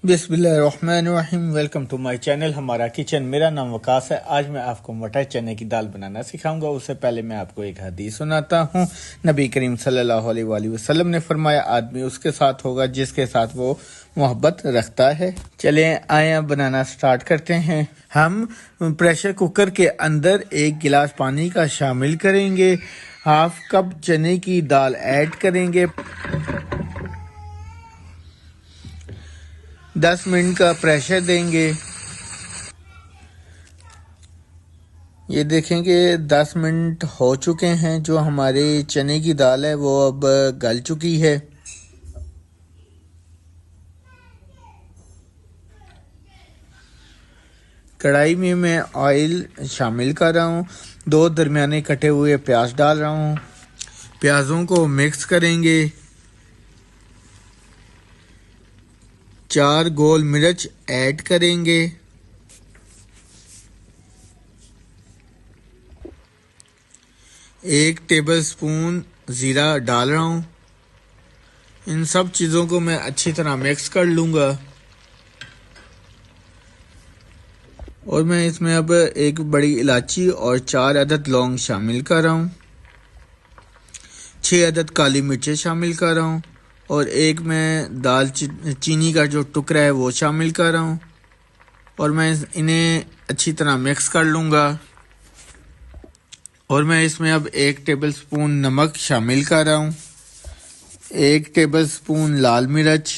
बिस्मिल्लाहिर्रहमानिर्रहीम। Welcome to my channel हमारा kitchen. मेरा नाम वकास है। आज मैं आपको मटर चने की दाल बनाना सिखाऊंगा। उससे पहले मैं आपको एक हदीस सुनाता हूँ। नबी करीम सल्लल्लाहु अलैहि वसल्लम ने फरमाया, आदमी उसके साथ होगा जिसके साथ वो मोहब्बत रखता है। चले आए बनाना स्टार्ट करते हैं। हम प्रेशर कुकर के अंदर 1 गिलास पानी का शामिल करेंगे। हाफ कप चने की दाल ऐड करेंगे। 10 मिनट का प्रेशर देंगे। ये देखेंगे 10 मिनट हो चुके हैं। जो हमारे चने की दाल है वो अब गल चुकी है। कढ़ाई में मैं ऑयल शामिल कर रहा हूँ। 2 दरमियाने कटे हुए प्याज डाल रहा हूँ। प्याज़ों को मिक्स करेंगे। 4 गोल मिर्च ऐड करेंगे। 1 टेबलस्पून ज़ीरा डाल रहा हूँ। इन सब चीज़ों को मैं अच्छी तरह मिक्स कर लूँगा। और मैं इसमें अब 1 बड़ी इलायची और 4 अदद लौंग शामिल कर रहा हूँ। 6 अदद काली मिर्चें शामिल कर रहा हूँ। और 1 मैं चीनी का जो टुकड़ा है वो शामिल कर रहा हूँ। और मैं इन्हें अच्छी तरह मिक्स कर लूँगा। और मैं इसमें अब 1 टेबलस्पून नमक शामिल कर रहा हूँ। 1 टेबलस्पून लाल मिर्च,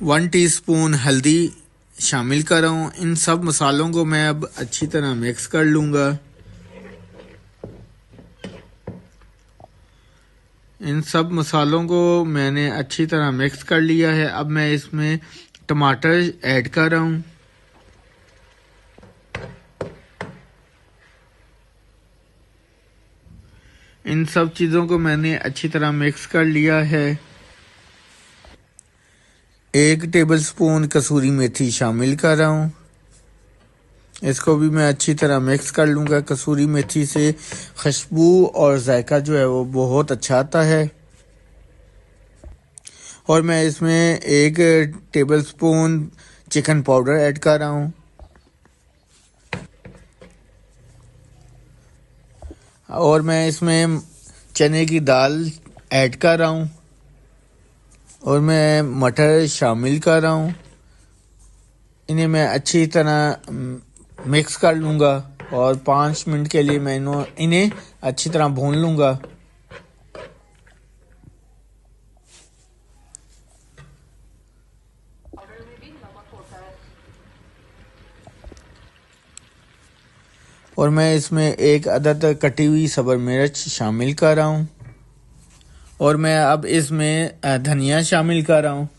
1 टीस्पून हल्दी शामिल कर रहा हूँ। इन सब मसालों को मैं अब अच्छी तरह मिक्स कर लूँगा। इन सब मसालों को मैंने अच्छी तरह मिक्स कर लिया है। अब मैं इसमें टमाटर ऐड कर रहा हूँ। इन सब चीज़ों को मैंने अच्छी तरह मिक्स कर लिया है। 1 टेबलस्पून कसूरी मेथी शामिल कर रहा हूँ। इसको भी मैं अच्छी तरह मिक्स कर लूँगा। कसूरी मेथी से खुशबू और जायका जो है वो बहुत अच्छा आता है। और मैं इसमें 1 टेबलस्पून चिकन पाउडर ऐड कर रहा हूँ। और मैं इसमें चने की दाल ऐड कर रहा हूँ। और मैं मटर शामिल कर रहा हूँ। इन्हें मैं अच्छी तरह मिक्स कर लूँगा। और 5 मिनट के लिए मैं इन्हें अच्छी तरह भून लूँगा। और मैं इसमें 1 अदद कटी हुई सब्ज़ मिर्च शामिल कर रहा हूँ। और मैं अब इसमें धनिया शामिल कर रहा हूँ।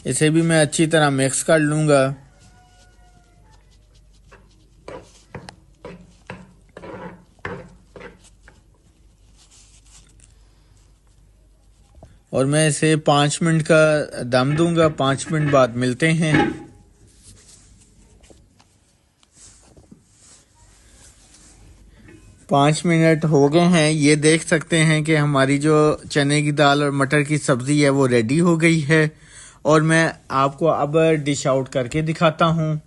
इसे भी मैं अच्छी तरह मिक्स कर लूँगा। और मैं इसे 5 मिनट का दम दूंगा। 5 मिनट बाद मिलते हैं। 5 मिनट हो गए हैं। ये देख सकते हैं कि हमारी जो चने की दाल और मटर की सब्ज़ी है वो रेडी हो गई है। और मैं आपको अब डिश आउट करके दिखाता हूँ।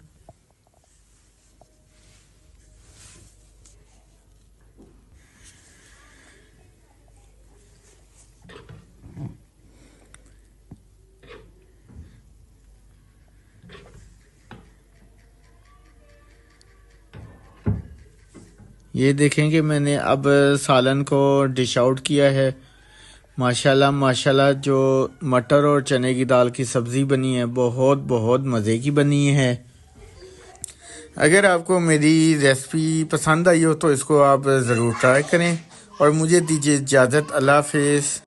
ये देखें कि मैंने अब सालन को डिश आउट किया है। माशाल्लाह माशाल्लाह, जो मटर और चने की दाल की सब्ज़ी बनी है बहुत बहुत मज़े की बनी है। अगर आपको मेरी रेसिपी पसंद आई हो तो इसको आप ज़रूर ट्राई करें। और मुझे दीजिए इजाज़त। अल्लाह हाफ़िज़।